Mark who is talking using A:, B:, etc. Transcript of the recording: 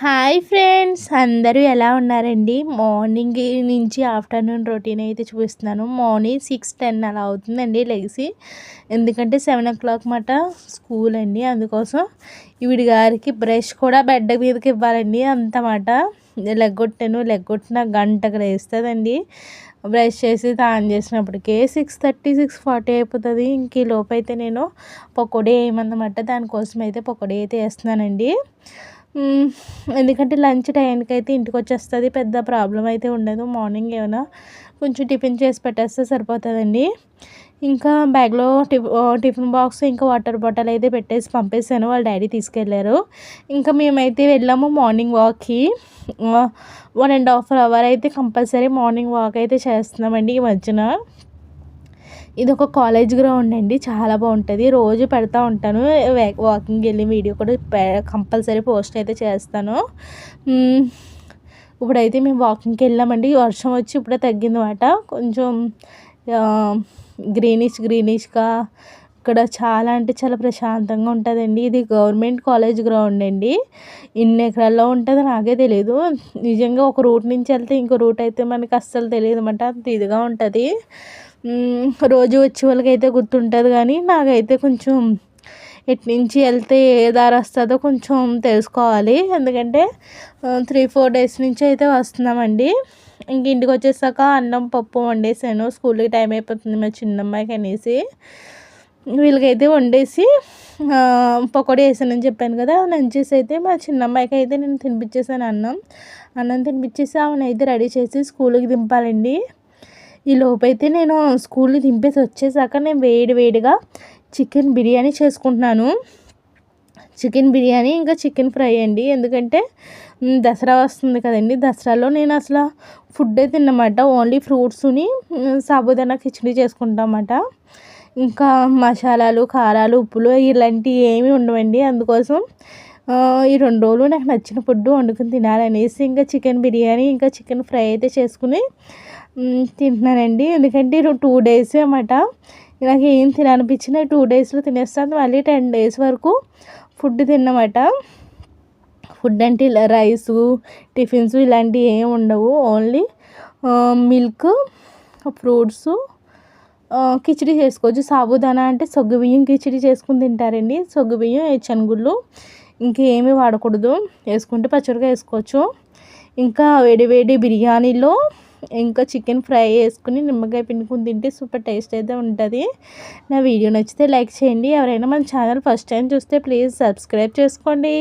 A: Hi friends, అందరూ ఎలా ఉన్నారండి? మార్నింగ్ నుంచి ఆఫ్టర్నూన్ రొటీన్ అయితే చూపిస్తున్నాను. మార్నింగ్ 6:10 అలా అవుతుందండి లెగిసి. ఎందుకంటే 7 o'clock మాట స్కూల్ అండి. అందుకోసం ఈవిడ గారికి బ్రష్ కూడా బెడ్ మీదకి ఇవ్వాలండి అంతమాట. లెగ్గొట్టిన గంటకు లేస్తుందండి. బ్రష్ చేసి తాను చేసినప్పటికే 6:30 6:40 అయిపోతుంది. ఇంక ఈ లోపైతే నేను పకోడీ వేయమన్నమాట. దానికోసం అయితే పకోడీ అయితే వేస్తున్నానండి. ఎందుకంటే లంచ్ టైంకి అయితే ఇంటికి వచ్చేస్తుంది. పెద్ద ప్రాబ్లం అయితే ఉండదు. మార్నింగ్ ఏమైనా కొంచెం టిఫిన్ చేసి పెట్టేస్తే సరిపోతుందండి. ఇంకా బ్యాగ్లో టిఫిన్ బాక్స్ ఇంకా వాటర్ బాటిల్ అయితే పెట్టేసి పంపేశాను. వాళ్ళ డాడీ తీసుకెళ్ళారు. ఇంకా మేమైతే వెళ్ళాము మార్నింగ్ వాక్కి. 1.5 hour అయితే కంపల్సరీ మార్నింగ్ వాక్ అయితే చేస్తున్నామండి ఈ మధ్యన. ఇది ఒక కాలేజ్ గ్రౌండ్ అండి. చాలా బాగుంటుంది. రోజు పెడతా ఉంటాను. వాకింగ్ వెళ్ళి వీడియో కూడా కంపల్సరీ పోస్ట్ అయితే చేస్తాను. ఇప్పుడైతే మేము వాకింగ్కి వెళ్ళామండి. వర్షం వచ్చి ఇప్పుడే తగ్గిందన్నమాట. కొంచెం గ్రీనిష్గా ఇక్కడ చాలా అంటే చాలా ప్రశాంతంగా ఉంటుందండి. ఇది గవర్నమెంట్ కాలేజ్ గ్రౌండ్ అండి. ఇన్ని ఎకరాల్లో ఉంటుందో నాకే తెలియదు. నిజంగా ఒక రూట్ నుంచి వెళ్తే ఇంకో రూట్ అయితే మనకి అస్సలు తెలియదు అన్నమాట. అంత ఇదిగా ఉంటుంది. రోజు వచ్చే వాళ్ళకైతే గుర్తుంటుంది, కానీ నాకైతే కొంచెం నుంచి వెళ్తే ఏ దారి వస్తుందో కొంచెం తెలుసుకోవాలి. ఎందుకంటే 3-4 days నుంచి అయితే వస్తున్నామండి. ఇంక ఇంటికి వచ్చేసాక అన్నం పప్పు వండేసాను. స్కూల్కి టైం అయిపోతుంది మా చిన్నమ్మాయికి అనేసి వీళ్ళకైతే వండేసి పకోడీ వేసానని చెప్పాను కదా. లంచెస్ అయితే మా చిన్నమ్మాయికి అయితే నేను తినిపించేసాను. అన్నం తినిపించేసి ఆమెనైతే రెడీ చేసి స్కూల్కి దింపాలండి. ఈ లోపైతే నేను స్కూల్ని దింపేసి వచ్చేసాక నేను వేడిగా చికెన్ బిర్యానీ చేసుకుంటున్నాను. చికెన్ బిర్యానీ ఇంకా చికెన్ ఫ్రై అండి. ఎందుకంటే దసరా వస్తుంది కదండి. దసరాలో నేను అసలు ఫుడ్ తిన్నమాట. ఓన్లీ ఫ్రూట్స్ని సాబుదానా కిచడీ చేసుకుంటామన్నమాట. ఇంకా మసాలాలు, కారాలు, ఉప్పులు ఇలాంటివి ఏమీ ఉండవండి. అందుకోసం ఈ 2 రోజులు నాకు నచ్చిన ఫుడ్ వండుకుని తినాలనేసి ఇంకా చికెన్ బిర్యానీ ఇంకా చికెన్ ఫ్రై అయితే చేసుకుని తింటున్నానండి. ఎందుకంటే 2 days అన్నమాట. నాకు ఏం తినాలనిపించినా 2 daysలో తినేస్తాను. మళ్ళీ 10 days వరకు ఫుడ్ తిన్నమాట. ఫుడ్ అంటే ఇలా రైసు, టిఫిన్స్ ఇలాంటివి ఏమి ఉండవు. ఓన్లీ మిల్క్, ఫ్రూట్స్, కిచిడి చేసుకోవచ్చు. సాబుదానా అంటే సగ్గుబియ్యం కిచిడి చేసుకుని తింటారండి. సగ్గుబియ్యం, శనగుళ్ళు ఇంకేమీ వాడకూడదు. వేసుకుంటే పచ్చడిగా వేసుకోవచ్చు. ఇంకా వేడి బిర్యానీలో ఇంకా చికెన్ ఫ్రై వేసుకుని నిమ్మకాయ పిండుకుని తింటే సూపర్ టేస్ట్ అయితే ఉంటుంది. నా వీడియో నచ్చితే లైక్ చేయండి. ఎవరైనా మన ఛానల్ ఫస్ట్ టైం చూస్తే ప్లీజ్ సబ్స్క్రైబ్ చేసుకోండి.